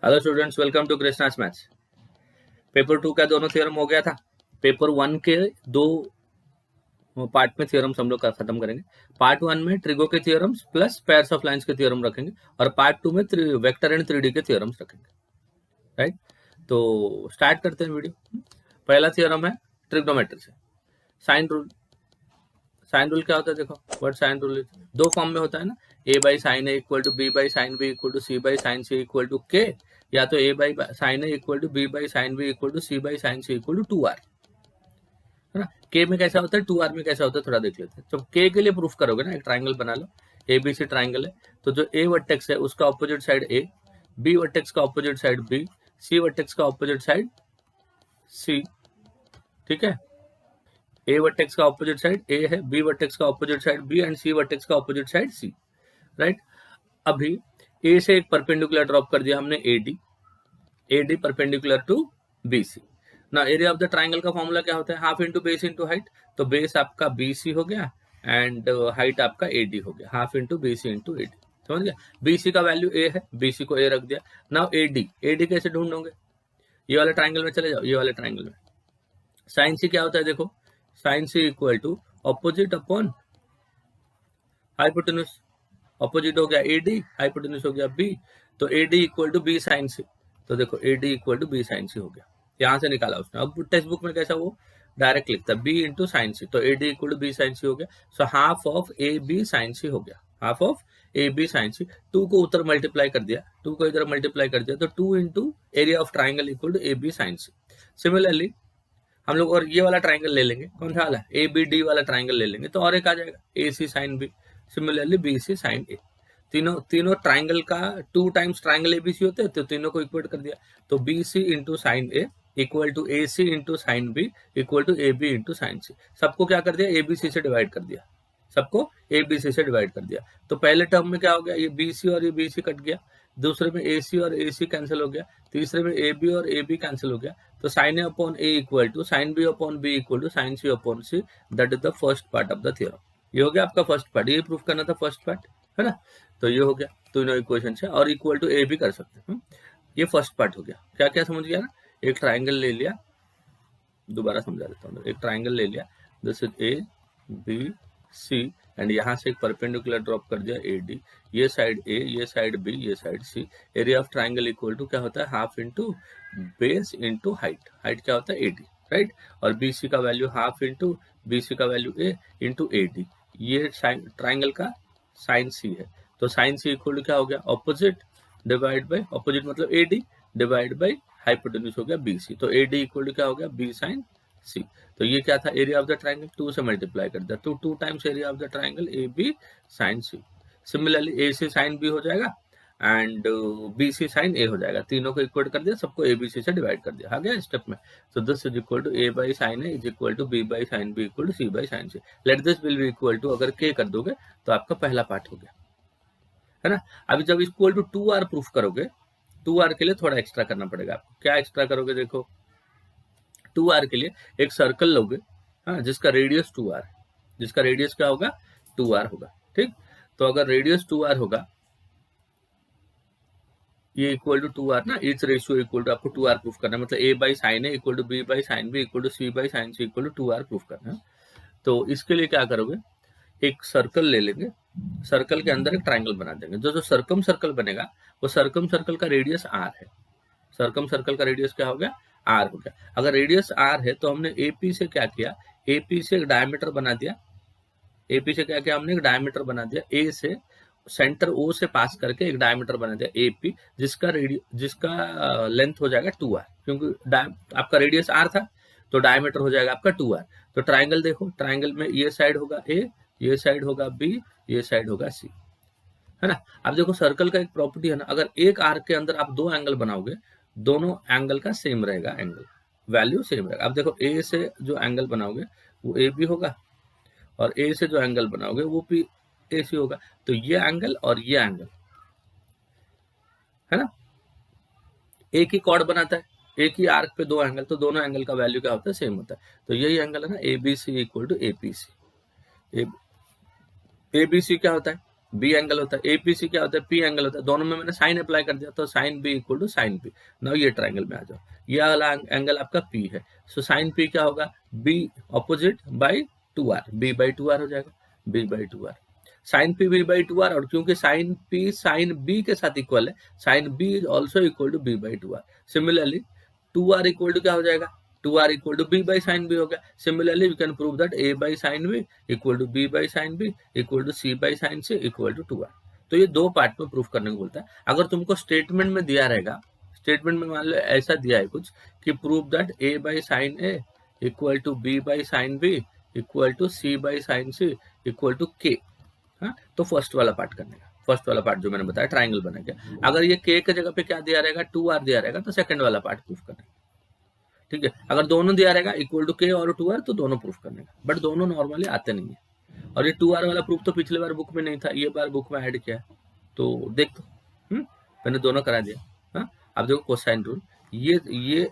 Hello students, welcome to Krishna's maths. Paper 2 का दोनों theorem हो गया था। पेपर 1 के दो पार्ट में थ्योरम्स हम लोग खत्म करेंगे। पार्ट 1 में ट्रिगो के theorems plus pairs of lines के थ्योरम रखेंगे और पार्ट 2 में वेक्टर एंड 3D के थ्योरम्स रखेंगे। राइट, तो स्टार्ट करते हैं वीडियो। पहला थ्योरम है ट्रिग्नोमेट्री से, साइन रूल। साइन रूल क्या होता है? देखो, व्हाट साइन रूल दो फॉर्म में होता है ना, a by sine A equal to B by sine B equal to C by sine C equal to K, या तो a by sine A equal to B by sine B equal to C by sine C equal to 2r, है ना। k में कैसा होता है, 2r में कैसा होता है, थोड़ा देख लेते हैं। जब k के लिए प्रूफ करोगे ना, एक ट्राइंगल बना लो, ABC ट्राइंगल है, तो जो a वर्टेक्स है उसका opposite side a, b vertex का opposite side b, c vertex का ऑपोजिट साइड c, ठीक है। ए वर्टेक्स का ऑपोजिट साइड ए है, बी वर्टेक्स का opposite side B and C vertex का ऑपोजिट साइड सी। राइट, अभी ए से एक परपेंडिकुलर ड्रॉप कर दिया हमने AD परपेंडिकुलर टू BC। ना एरिया ऑफ द ट्राइंगल का फॉर्मूला क्या होता है? Half into base into height. तो बेस आपका BC हो गया एंड हाइट आपका AD हो गया, half into BC into AD। समझ गया? BC का वैल्यू A है, BC को A रख दिया। नाउ AD कैसे ढूंढोगे? ये वाले ट्राइंगल में चले जाओ, ये वाले ट्राइंगल में साइन C क्या होता है? देखो, sine C equal to opposite upon hypotenuse. Opposite हो गया AD, हाइपोटेन्यूस हो गया B, तो AD equal to B sine C। तो देखो AD equal to B sine C हो गया, यहां से निकाला उसने। अब टेक्स्ट बुक में कैसा वो डायरेक्ट लिखता है B इंटू साइन C, तो AD equal to B sine C हो गया। So half of AB sine C हो गया, half of AB sine C। 2 को उधर मल्टीप्लाई कर दिया, 2 को इधर मल्टीप्लाई कर दिया, तो 2 into area of triangle equal to AB sine C। Similarly हम लोग और ये वाला ट्राइंगल ले लेंगे, कौन सा वाला? ABD वाला ट्राइंगल ले लेंगे, तो और एक आ जाएगा AC sine B, similarly BC sine A। तीनों ट्राइंगल का 2 टाइम्स ट्राइंगल ABC होते हैं, तो तीनों को इक्वेट कर दिया, तो BC into sine A equal to AC into sine B equal to AB into sine C। सबको क्या कर दिया? ABC से डिवाइड कर दिया, सबको ABC से डिवाइड कर दिया। तो पहले टर्म में क्या हो गया? ये BC और ये BC कट गया, दूसरे में AC और AC कैंसिल हो गया, तीसरे में AB और AB कैंसिल हो गया, तो sine A upon A equal to sine B upon B equal to sine C upon C। That is the first part of the theorem. ये हो गया आपका फर्स्ट पार्ट, ये प्रूफ करना था फर्स्ट पार्ट, है ना। तो ये हो गया तीनों इक्वेशन से, और इक्वल टू A भी कर सकते हैं। ये फर्स्ट पार्ट हो गया। क्या क्या समझ गया ना? एक ट्राइंगल ले लिया, दोबारा समझा देता हूँ। एक ट्राइंगल ले लिया, दिस इज ABC एंड यहाँ से एक परपेंडिकुलर ड्रॉप कर दिया AD, ये साइड A, ये साइड B, ये side C। Area of triangle equal to क्या होता है? Half into base into height. Height क्या होता है? AD, right. और BC का वैल्यू हाफ इंटू BC का वैल्यू A इंटू AD। ये साइन ट्राइंगल का साइन C है, तो साइन C इक्वल टू क्या हो गया? ऑपोजिट डिवाइड बाई, ऑपोजिट मतलब AD डिवाइड बाई हाइपोटेन्यूस हो गया BC, तो AD इक्वल टू क्या हो गया? B sine C। तो ये क्या था? एरिया ऑफ द ट्राइंगल, 2 से मल्टीप्लाई कर दिया, तो 2 times area of the triangle AB sine C। Similarly AC sine B हो जाएगा एंड BC साइन A हो जाएगा। तीनों को इक्वल कर दिया, सबको ABC से डिवाइड कर दिया, आ गया स्टेप में। तो this is equal to A by sine A is equal to B by sine B equal to C by sine C। Let this will be equal to, अगर K कर दोगे तो आपका पहला पार्ट हो गया, है ना। अभी जब इक्वल टू 2R प्रूफ करोगे, 2R के लिए थोड़ा एक्स्ट्रा करना पड़ेगा आपको। क्या एक्स्ट्रा करोगे? देखो, 2R के लिए एक सर्कल लोगे, हाँ, जिसका रेडियस 2R है, जिसका रेडियस क्या होगा? 2R होगा, ठीक। तो अगर रेडियस 2R होगा, ये इक्वल टू 2R ना, इट्स रेशियो इक्वल टू, आपको 2R प्रूफ करना है, मतलब A by sine A equal to B by sine B equal to C by sine C equal to 2R proof करना है। तो इसके लिए क्या करोगे? एक सर्कल ले लेंगे, सर्कल के अंदर एक ट्राइंगल बना देंगे। जो सर्कम सर्कल बनेगा, वो सर्कम सर्कल का रेडियस R है। सर्कम सर्कल का रेडियस क्या हो गया? R हो गया। अगर रेडियस R है तो हमने AP से क्या किया? AP से एक डायमीटर बना दिया। AP से क्या किया हमने? एक डायमीटर बना दिया। A से सेंटर O से पास करके एक डायमीटर बना दिया AP, जिसका लेंथ हो जाएगा 2R, क्योंकि आपका रेडियस R था, तो डायमीटर हो जाएगा आपका 2R। तो ट्राइंगल देखो, ट्राइंगल में ये साइड होगा A, ये साइड होगा B, ये साइड होगा C, है ना। अब देखो, सर्कल का एक प्रॉपर्टी है ना, अगर एक आर्क के अंदर आप 2 एंगल बनाओगे, दोनों एंगल का सेम रहेगा, एंगल वैल्यू सेम रहेगा। अब देखो, A से जो एंगल बनाओगे वो AB होगा, और A से जो एंगल बनाओगे वो भी AC होगा। तो ये एंगल और ये एंगल, है ना, एक ही कॉर्ड बनाता है, एक ही आर्क पे 2 एंगल, तो दोनों एंगल का वैल्यू क्या होता है? सेम होता है। तो यही एंगल है ना, ABC equal to APC। ABC क्या होता है? बी एंगल होता है, एपीसी क्या होता है, पी एंगल होता है, दोनों में मैंने साइन अप्लाई कर दिया तो sine B equal to sine P. Now ये ट्राइंगल में आ जाओ, ये वाला एंगल आपका पी है, सो साइन पी क्या होगा, B opposite by 2r, B by 2r हो जाएगा, B by 2r, sine P B by 2r, और क्योंकि साइन पी साइन बी के साथ इक्वल है, sine B is also equal to B by 2r। Similarly 2r equal to क्या हो जाएगा, 2r equal to B by sine B हो गया। Similarly you can prove that a by sine B equal to b by sine B equal to c by sine c equal to 2r। तो ये दो part में proof करने को बोलता है। अगर तुमको स्टेटमेंट में दिया रहेगा, स्टेटमेंट में मान लो ऐसा दिया है कुछ कि prove that a by sine a equal to b by sine b equal to c by sine c equal to k, हाँ, तो फर्स्ट वाला पार्ट करने का, फर्स्ट वाला पार्ट जो मैंने बताया ट्राइंगल बनेगा। अगर ये k के जगह पे क्या दिया रहेगा, 2r दिया रहेगा, तो सेकंड वाला पार्ट प्रूफ करने का, ठीक है। अगर दोनों दिया रहेगा इक्वल टू k और 2r, तो दोनों प्रूफ करने का, बट दोनों नॉर्मली आते नहीं है। और ये 2r वाला प्रूफ तो पिछले बार बुक में नहीं था, ये बार बुक में ऐड किया है, तो देख दो, मैंने दोनों करा दिया। हाँ, अब देखो कोसाइन रूल, ये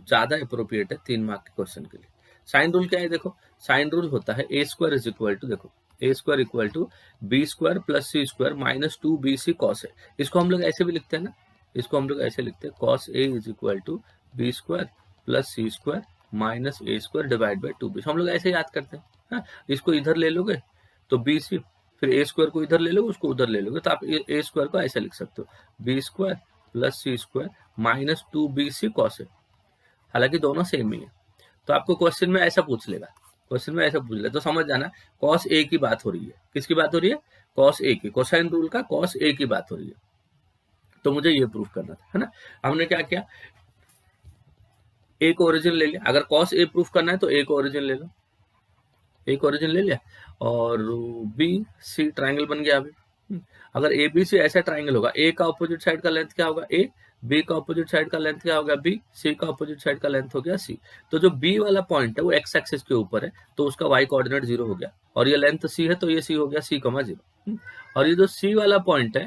ज्यादा अप्रोप्रिएट है 3 मार्क के क्वेश्चन के लिए। साइन रूल क्या है, देखो साइन रूल होता है A square is equal to, देखो A square equal to B square plus C square minus 2bc cos A. इसको हम लोग ऐसे भी लिखते हैं ना, इसको हम लोग ऐसे लिखते हैं, cos A is equal to B square plus C square minus A square divide by 2b। हम लोग ऐसे याद करते हैं। हाँ, इसको इधर ले लोगे तो बी सी, फिर ए स्क्वायर को इधर ले लोगे, उसको उधर ले लोगे, तो आप ए स्क्वायर को ऐसे लिख सकते हो, B square plus C square minus 2bc cos ए। हालांकि दोनों सेम ही है, तो आपको क्वेश्चन में ऐसा पूछ लेगा, क्वेश्चन में ऐसा पूछ ले तो समझ जाना कॉस ए की बात हो रही है। किसकी बात हो रही है, कॉस ए की, कोसाइन रूल का कॉस ए की बात हो रही है। तो मुझे ये प्रूफ करना था, है ना। हमने क्या किया, एक ओरिजिन ले लिया, अगर कॉस ए प्रूफ करना है तो एक ओरिजिन ले लो, एक ओरिजिन ले लिया, और बी सी ट्राइंगल बन गया अभी। अगर ए बी सी ऐसा ट्राइंगल होगा, ए का ऑपोजिट साइड का लेंथ क्या होगा ए, बी का ऑपोजिट साइड का लेंथ क्या होगा बी, सी का ऑपोजिट साइड का लेंथ हो गया सी। तो जो बी वाला पॉइंट है वो एक्स एक्सिस के ऊपर है, तो उसका वाई कोऑर्डिनेट 0 हो गया, और ये लेंथ सी है तो ये सी हो गया सी कमा 0। और ये जो सी वाला पॉइंट है,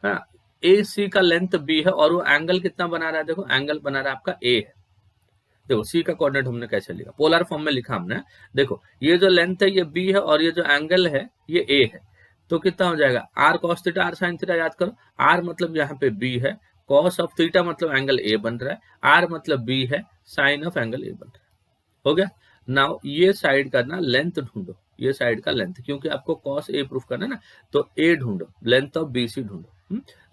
हाँ, ए सी का लेंथ बी है, और वो एंगल कितना बना रहा है, देखो एंगल बना रहा है आपका ए है। देखो सी का कोऑर्डिनेट हमने कैसे लिखा, पोलर फॉर्म में लिखा हमने। देखो ये जो लेंथ है ये बी है, और ये जो एंगल है ये ए है, तो कितना हो जाएगा R cos theta R sine theta. याद करो, आर मतलब यहाँ पे बी है, कॉस ऑफ थीटा मतलब एंगल ए बन रहा है, आर मतलब बी है, साइन ऑफ एंगल ए बन रहा है। हो गया। नाउ ये साइड का ना लेंथ ढूंढो, ये साइड का लेंथ, क्योंकि आपको कॉस ए प्रूफ करना है ना, तो ए ढूंढो, लेंथ ऑफ बी सी ढूंढो।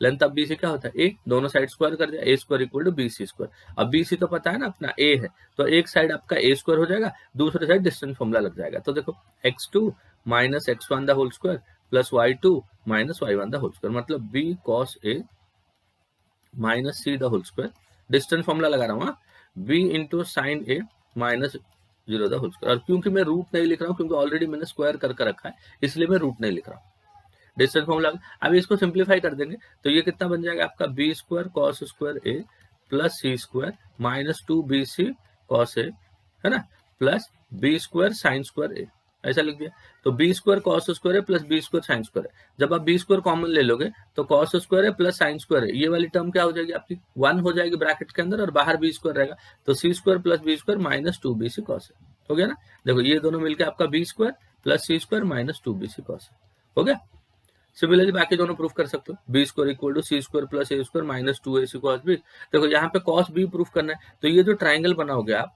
लेंथ ऑफ बी सी क्या होता है ए, दोनों साइड स्क्वायर कर दिया, A square equal to B C square. अब बी सी तो पता है ना अपना ए है, तो एक साइड आपका ए स्क्वायर हो जाएगा, दूसरे साइड डिस्टेंस फॉर्मूला लग जाएगा। तो देखो x2 minus x1 the whole square plus y2 minus y1 the whole square, मतलब B cos A minus C the whole square, distance formula लगा रहा हूँ, B into sine A minus 0 the whole square. और क्योंकि मैं root नहीं लिख रहा हूँ, क्योंकि ऑलरेडी मैंने स्क्वायर करके रखा है, इसलिए मैं रूट नहीं लिख रहा हूँ, डिस्टेंस फॉर्मूला। अब इसको सिंप्लीफाई कर देंगे तो ये कितना बन जाएगा आपका B square cos square A plus C square minus 2bc cos A, है ना, plus B square sine square A, ऐसा लिख दिया। तो बी स्क्वायर कॉस स्क्वायर है plus B square sine square है। जब आप बी स्क्वायर कॉमन ले लोगे तो कॉस स्क्वायर है प्लस साइन स्क्वायर है, ये वाली टर्म क्या हो जाएगी आपकी 1 हो जाएगी ब्रैकेट के अंदर, और बाहर बी स्क्वायर रहेगा, तो C square plus B square minus 2bc cos A. हो गया ना। देखो ये दोनों मिलकर आपका B square plus C square minus 2bc cos A हो गया। सिमिलरली बाकी दोनों प्रूफ कर सकते हो, B square equal to C square plus A square minus 2ac cos B. देखो यहाँ पे कॉस बी प्रूफ करना है, तो ये जो ट्राइंगल बनाओगे आप,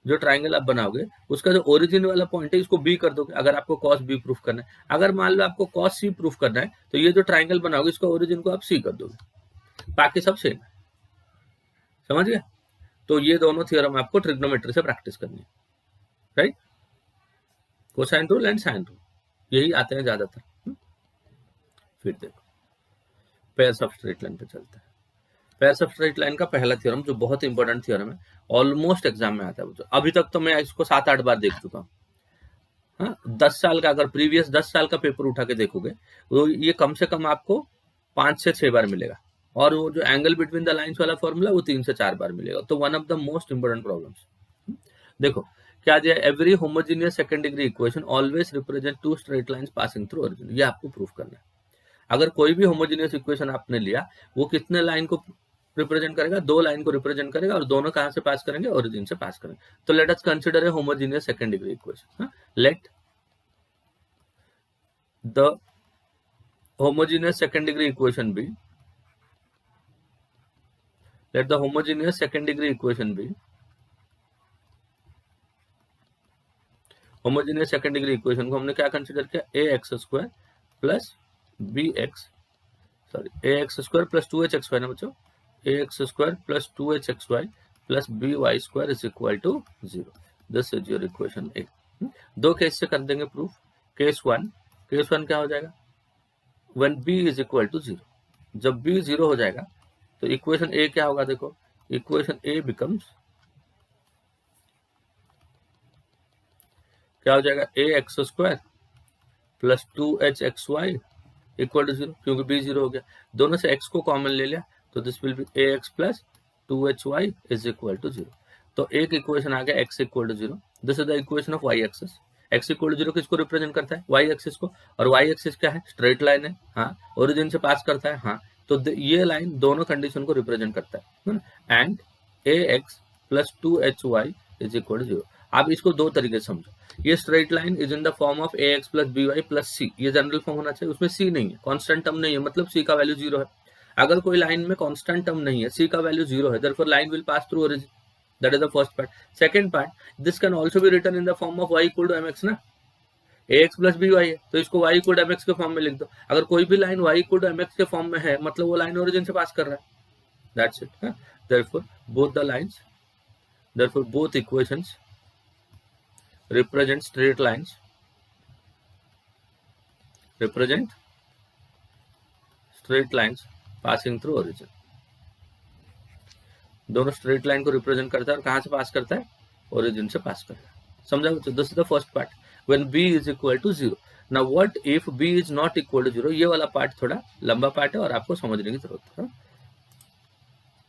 जो ट्राइंगल आप बनाओगे उसका जो ओरिजिन वाला पॉइंट है इसको बी कर दोगे, अगर आपको कॉस बी प्रूफ करना है। अगर मान लो आपको कॉस सी प्रूफ करना है, तो ये जो ट्राइंगल बनाओगे इसका ओरिजिन को आप सी कर दोगे, बाकी सब सेम है। समझ गए। तो ये दोनों थ्योरम आपको ट्रिग्नोमेट्री से प्रैक्टिस करनी है, right. Cosine rule and sine rule यही आते हैं ज्यादातर। फिर देखो पेयर्स ऑफ स्ट्रेट लाइन पे चलते हैं। पेयर्स ऑफ स्ट्रेट लाइन का पहला थ्योरम जो बहुत इंपॉर्टेंट थ्योरम है, ऑलमोस्ट एग्जाम में आता है। अभी तक तो मैं इसको 7-8 बार देख चुका हूँ। हाँ, 10 साल का, अगर प्रीवियस 10 साल का पेपर उठा के देखोगे तो ये कम से कम आपको 5 से 6 बार मिलेगा, और वो जो एंगल बिटवीन द लाइंस वाला फॉर्मूला वो 3 से 4 बार मिलेगा। तो one of the most important problems. देखो क्या दिया, every homogeneous second degree equation always represent 2 straight lines passing through origin. ये आपको प्रूफ करना है। अगर कोई भी होमोजीनियस इक्वेशन आपने लिया, वो कितने लाइन को रिप्रेजेंट करेगा, 2 लाइन को रिप्रेजेंट करेगा, और दोनों कहां से पास करेंगे, ओरिजिन से पास करेंगे। तो let us consider a homogeneous second degree equation. Let the homogeneous second degree equation be, let the homogeneous second degree equation be, homogeneous second degree equation को हमने क्या कंसीडर किया, A x square plus B X, sorry A x square plus 2h(xy) ना बच्चों, ए x square plus 2h(xy) plus B Y square is equal to 0. This is your equation A. दो case से कर देंगे प्रूफ. केस वन क्या हो जाएगा, when B is equal to 0. जब बी 0 हो जाएगा तो इक्वेशन ए क्या होगा, देखो इक्वेशन ए बिकम्स क्या हो जाएगा, A x square plus 2h(xy) equal to 0, क्योंकि बी 0 हो गया. दोनों से x को कॉमन ले लिया तो this will be A X plus 2hy is equal to 0. तो एक इक्वेशन आ गया x equal to 0. This is the equation of y axis. x equal to 0 किसको रिप्रेजेंट करता है, y एक्सिस को. और y एक्सिस क्या है, स्ट्रेट लाइन है. हाँ, ओरिजिन से पास करता है. हाँ, तो ये लाइन दोनों कंडीशन को रिप्रेजेंट करता है. And A X plus 2hy is equal to 0. आप इसको दो तरीके से समझो. ये straight line is in the form of A X plus B Y plus C. ये जनरल फॉर्म होना चाहिए, उसमें सी नहीं है, कांस्टेंट टर्म नहीं है, मतलब सी का वैल्यू 0 है. अगर कोई लाइन में कांस्टेंट टर्म नहीं है, सी का वैल्यू 0 है, therefore line will pass through origin. That is the first part. Second part, this can also be written in the form of y equal to mx ना. A X plus B Y है तो इसको y equal to mx के form में लिख दो. अगर कोई भी line y equal to mx के फॉर्म में है, मतलब वो लाइन ओरिजिन से पास कर रहा है. That's it. Therefore both the lines, therefore both equations represent straight lines, passing through origin. दोनों स्ट्रेट लाइन को रिप्रेजेंट करता है और कहां से पास करता है, ओरिजिन से पास करता है. समझा बच्चों. This is the first part, when b is equal to 0. Now what if b is not equal to 0. ये वाला पार्ट थोड़ा लंबा पार्ट है और आपको समझने की जरूरत है.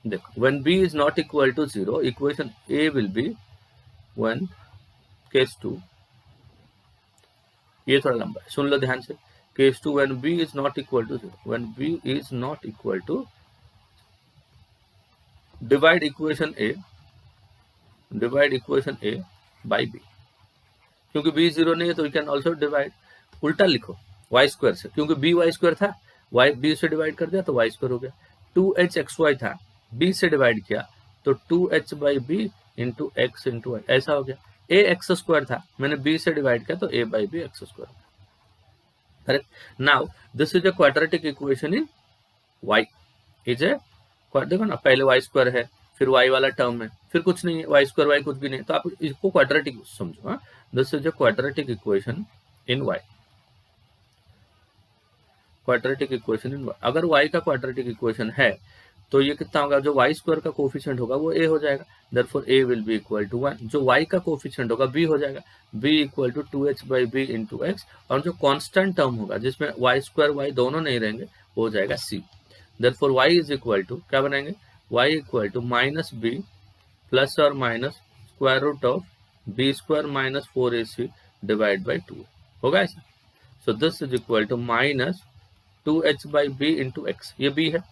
देखो, when b is not equal to 0, equation a will be, when case 2, ये थोड़ा लंबा है, सुन लो ध्यान से. Case 2, when b is not equal to 0, when b is not equal to, divide equation a by b. क्योंकि b 0 नहीं है तो यू कैन ऑल्सो डिवाइड, उल्टा लिखो y स्क्वायर से, क्योंकि b y स्क्वायर था, y b से डिवाइड कर दिया तो y स्क्वायर हो गया. 2h(xy) था, b से डिवाइड किया तो 2h by B into X into y, ऐसा हो गया. ए एक्स स्क्वायर था, मैंने b से डिवाइड किया तो a by B X square. Correct. Now this is a quadratic equation in y. Is a, देखो ना, पहले y स्क्वायर है, फिर y वाला टर्म है, फिर कुछ नहीं है, y स्क्वायर y कुछ भी नहीं, तो आप इसको क्वाड्रेटिक समझो. हाँ, this is a quadratic equation in y. Quadratic equation in y. अगर y का क्वाड्रेटिक इक्वेशन है तो ये कितना होगा, जो y स्क्वायर का कोफिशिएंट होगा वो a हो जाएगा, therefore a will be equal to 1. जो y का कोफिशिएंट होगा b हो जाएगा, b equal to 2h by B into X. और जो कांस्टेंट टर्म होगा जिसमें y स्क्वायर y दोनों नहीं रहेंगे वो हो जाएगा c. Therefore y is equal to क्या बनाएंगे, y equal to minus b plus और minus square root of b square minus 4ac divide by 2 होगा ऐसा. So this is equal to minus 2h by B into X, ये b है,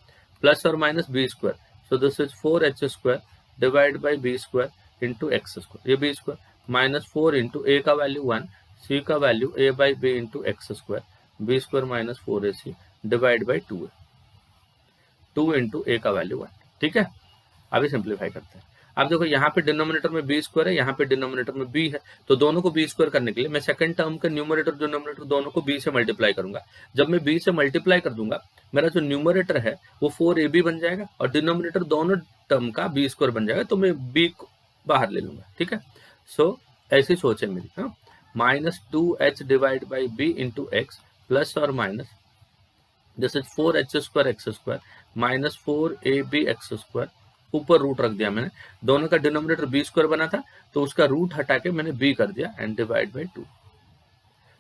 plus और minus B square, so this is 4h square divide by B square into X square, ये B square, minus 4 into A का value 1, C का value a by B into X square, B square minus 4ac divide by 2 into A का value 1. ठीक है, अभी simplify करते हैं. अब देखो यहाँ पे डिनोमिनेटर में बी स्क्वायर है, यहाँ पे डिनोमिनेटर में बी है, तो दोनों को बी स्क्वायर करने के लिए मैं सेकंड टर्म का न्यूमरेटर डिनोमिनेटर दोनों को बी से मल्टीप्लाई करूंगा. जब मैं बी से मल्टीप्लाई कर दूंगा, मेरा जो न्यूमरेटर है वो 4ab बन जाएगा और डिनोमिनेटर दोनों टर्म का बी स्क्वायर बन जाएगा, तो मैं बी को बाहर ले लूंगा. ठीक है, सो ऐसी सोच है मेरी. हाँ, minus 2h divide by B into X plus और minus, this is 4h square X square minus 4ab X square, ऊपर रूट रख दिया मैंने, दोनों का डिनोमिनेटर बी स्क्वायर बना था तो उसका रूट हटा के मैंने बी कर दिया एंड डिवाइड बाई 2,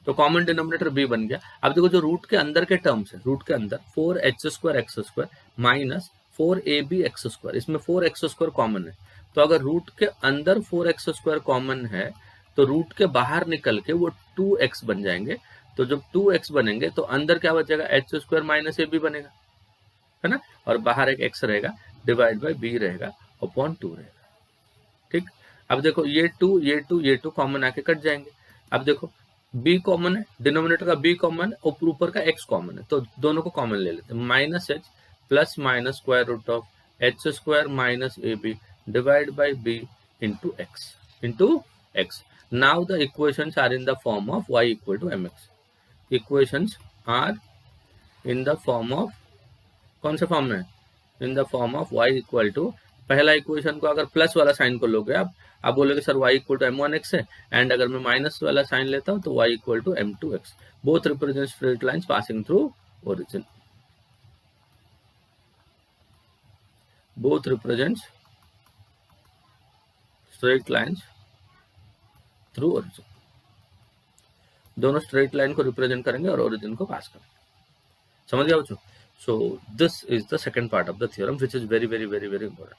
तो कॉमन डिनोमिनेटर बी बन गया. अब देखो जो रूट के अंदर के टर्म्स है, रूट के अंदर 4h square X square minus 4ab X square, इसमें 4x स्क्वायर कॉमन है, तो अगर रूट के अंदर 4x स्क्वायर कॉमन है तो रूट के बाहर निकल के वो 2x बन जाएंगे. तो जब 2x बनेंगे तो अंदर क्या बचेगा, h स्क्वायर माइनस ab बनेगा, है ना, और बाहर एक x रहेगा डिवाइड बाई b रहेगा अपॉन 2 रहेगा. ठीक, अब देखो ये 2 कॉमन आके कट जाएंगे. अब देखो बी कॉमन है, डिनोमिनेटर का बी कॉमन है और ऊपर का एक्स कॉमन है, तो दोनों को कॉमन ले लेते हैं। Minus H plus minus square root of H square minus A B divide by B into X. Now the equations are in the form of y equal to M X. Equations are in the form of, कौन से form में, in the form of y equal to, पहला equation को अगर plus वाला sign को लोगे आप बोलोगे sir y equal to m1x है, एंड अगर मैं माइनस वाला साइन लेता हूं तो y equal to m2x। Both represent straight lines passing through origin, both represent straight lines through origin. दोनों स्ट्रेट लाइन को रिप्रेजेंट करेंगे और ओरिजिन को पास करेंगे। समझ गया बच्चों? So this is the second part of the theorem which is very very very very important.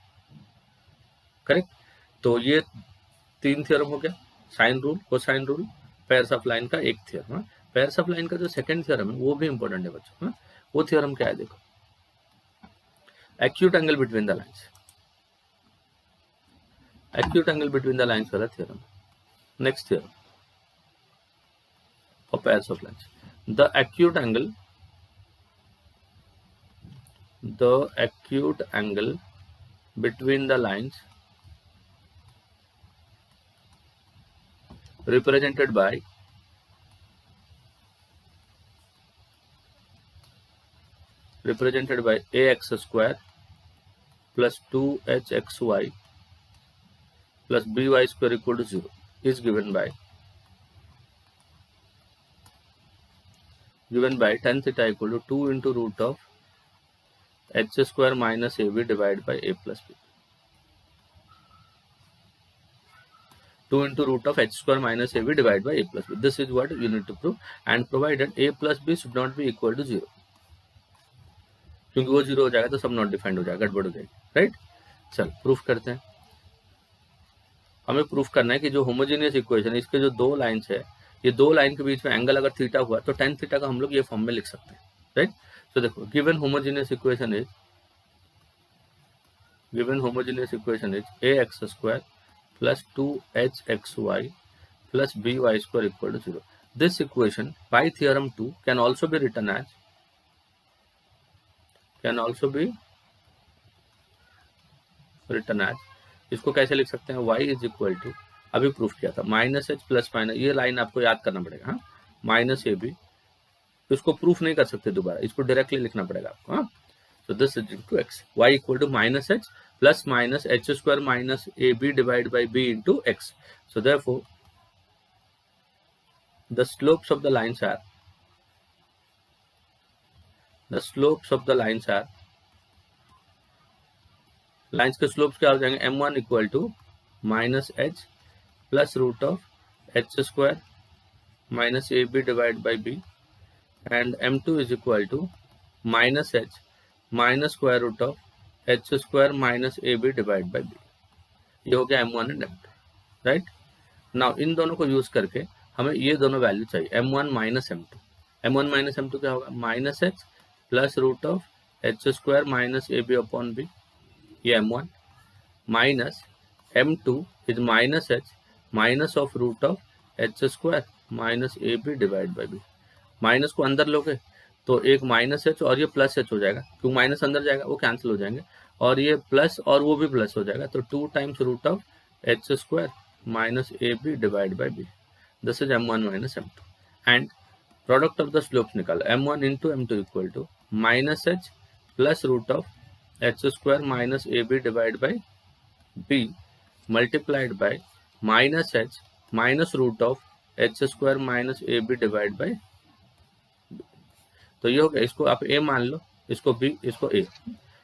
Correct? तो ये 3 थ्योरम हो गया, sine rule, cosine rule, pairs of line का एक थ्योरम। पेयर्स ऑफ लाइन का जो सेकंड थ्योरम है वो भी इंपॉर्टेंट है बच्चों। वो थ्योरम क्या है देखो, acute angle between the lines, acute angle between the lines वाला theorem. Next theorem for pairs of lines, the acute angle between the lines represented by ax square plus 2hxy plus by square equal to 0 is given by tan theta equal to 2 into root of h square minus ab divided by a plus b, 2 into root of h square minus ab divided by a plus b. This is what you need to prove, and provided a plus b should not be equal to 0, क्योंकि वो 0 हो जाएगा तो सब not defined हो जाएगा, गड़बड़ हो जाएगी। राइट? चल प्रूफ करते हैं। हमें प्रूफ करना है कि जो होमोजेनियस इक्वेशन है, इसके जो दो लाइंस है, ये दो लाइन के बीच में एंगल अगर थीटा हुआ तो tan थीटा का हम लोग ये फॉर्म में लिख सकते हैं। राइट? तो देखो, given homogeneous equation is ax square plus 2hxy plus by square equal to 0. This equation by theorem 2 can also be written as इसको कैसे लिख सकते हैं, y इज इक्वल टू, अभी प्रूफ किया था, माइनस एच प्लस माइनस, ये line आपको याद करना पड़ेगा। हाँ, माइनस ए बी, इसको प्रूफ नहीं कर सकते दोबारा, इसको डायरेक्टली लिखना पड़ेगा आपको। हाँ, so this is into x, y equal to minus h plus minus h square minus ab divided by b into x. So therefore the slopes of the lines are lines के slopes क्या हो जाएंगे, m1 equal to minus H plus root of H square minus A B divide by B, and m2 is equal to minus H minus square root of H square minus A B divide by B. ये हो गया m1 and m2। Right? Now in दोनों को use करके हमें ये दोनों value चाहिए, m1 minus m2। m1 minus m2 क्या होगा, minus H plus root of H square minus A B upon B, ये m1, minus m2 is minus H minus of root of H square minus A B divide by B. Minus को अंदर लोगे तो एक minus H और ये plus H हो जाएगा, क्योंकि माइनस अंदर जाएगा वो कैंसिल हो जाएंगे, और ये प्लस और वो भी प्लस हो जाएगा, तो 2 times root of H square minus A B divide by B. This is m1 minus m2, and product of the slopes निकालो, m1 into m2 equal to minus H plus root of H square minus A B divide by B multiplied by minus H minus root of H square minus A B divide by, तो ये हो गया, इसको आप a मान लो, इसको b, इसको a,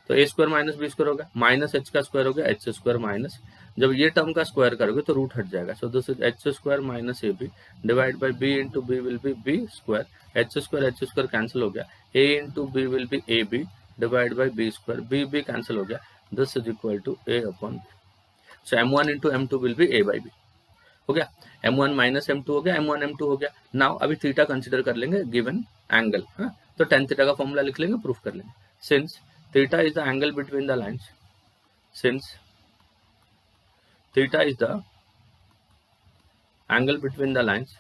तो a square minus B square हो गया, माइनस एच का स्क्वायर हो गया एच स्क्वायर माइनस, जब ये टर्म का स्क्वायर करोगे तो रूट हट जाएगा, so this is H square minus A B divide by B into B will be B square, H square cancel हो गया, a into B will be A B divide by B square, B cancel हो गया, this is equal to a upon B. So m1 into m2 will be a by B, हो गया, m1 minus m2 हो गया, m1 m2 हो गया। Now अभी theta consider कर लेंगे गिवन एंगल, हाँ, तो tan थीटा का फॉर्मूला लिख लेंगे, प्रूफ कर लेंगे, since theta is the angle between the lines, since theta is the angle between the lines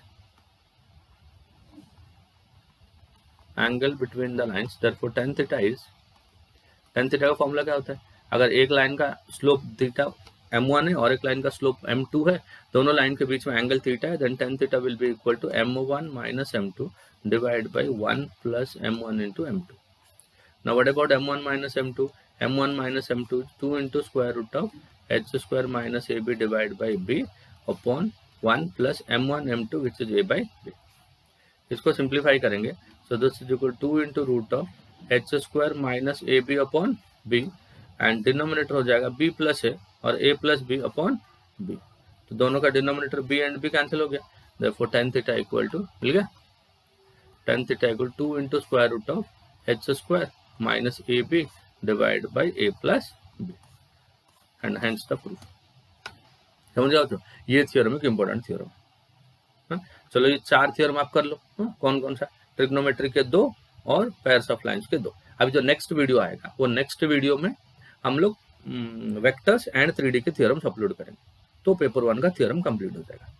angle between the lines, therefore tan theta is, tan theta का formula क्या होता है, अगर एक लाइन का स्लोप थीटा m1 है और एक लाइन का स्लोप m2 है, दोनों लाइन के बीच में एंगल थीटा है, then tan theta will be equal to m1 minus m2 divide by 1 plus m1 into m2. Now what about m1 minus m2? m1 minus m2 is 2 into square root of h square minus ab divided by b upon 1 plus m1 m2 which is a by b. इसको simplify करेंगे, so this is equal to 2 into root of h square minus ab upon b and denominator हो जाएगा b plus a और a plus b upon b. तो दोनों का denominator b and b cancel हो गया, therefore tan theta equal to, मिल गया, tan theta equal to 2 into square root of h square minus ab divided by a plus b and hence the proof. समझ जाओ, तो ये theorem एक important theorem है. चलो ये 4 थ्योरम आप कर लो. कौन कौन सा, ट्रिग्नोमेट्री के 2 और पेयर्स ऑफ लाइंस के 2. अभी जो नेक्स्ट वीडियो आएगा वो नेक्स्ट वीडियो में हम लोग वेक्टर्स एंड 3D के थ्योरम्स अपलोड करेंगे, तो पेपर 1 का थ्योरम कंप्लीट हो जाएगा.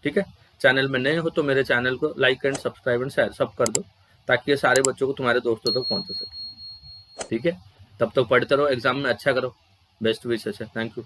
ठीक है, चैनल में नए हो तो मेरे चैनल को like and subscribe and share सब कर दो, ताकि ये सारे बच्चों को तुम्हारे दोस्तों तक पहुंच सके. ठीक है, तब तक पढ़ते रहो, एग्जाम में अच्छा करो. बेस्ट विशेस है. Thank you.